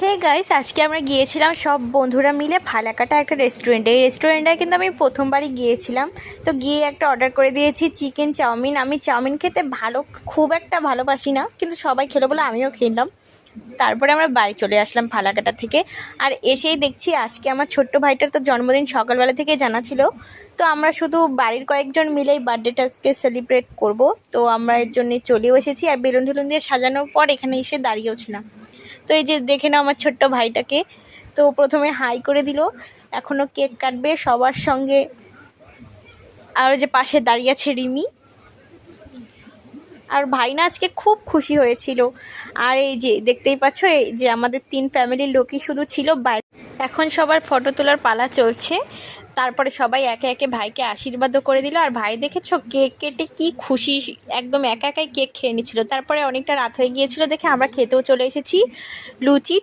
Hey guys, আজকে আমরা গিয়েছিলাম সব বন্ধুরা মিলে ফালাকাটা একটা রেস্টুরেন্টে। এই রেস্টুরেন্টে কিন্তু আমি প্রথমবারই গিয়েছিলাম। তো গিয়ে একটা অর্ডার করে দিয়েছি চিকেন চাউমিন। আমি চাউমিন খেতে খুব একটা ভালোবাসি না, কিন্তু সবাই খেলো বলে আমিও খেলাম। তারপরে আমরা বাড়ি চলে আসলাম ফালাকাটা থেকে। আর এসেই দেখছি আজকে আমার ছোট্ট ভাইটার তো জন্মদিন সকালবেলা থেকে জানা ছিল। তো আমরা শুধু বাড়ির কয়েকজন মিলেই বার্থডেটা আজকে সেলিব্রেট করব। তো আমরা এর জন্য চলেও এসেছি, আর বেলুন টেলুন দিয়ে সাজানোর পর এখানে এসে দাঁড়িয়েও ছিলাম। তো এই যে দেখে নাও আমার ছোট্ট ভাইটাকে। তো প্রথমে হাই করে দিল, এখনও কেক কাটবে সবার সঙ্গে। আর যে পাশে দাঁড়িয়ে আছে রিমি। আর ভাই না আজকে খুব খুশি হয়েছিল। আর এই যে দেখতেই পাচ্ছ, এই যে আমাদের 3 ফ্যামিলির লোকই শুধু ছিল বাইরে। এখন সবার ফটো তোলার পালা চলছে। তারপরে সবাই একে একে ভাইকে আশীর্বাদও করে দিল। আর ভাই দেখেছো কেক কেটে কি খুশি, একদম একা একাই কেক খেয়ে নিচ্ছিল। তারপরে অনেকটা রাত হয়ে গিয়েছিল দেখে আমরা খেতেও চলে এসেছি লুচি।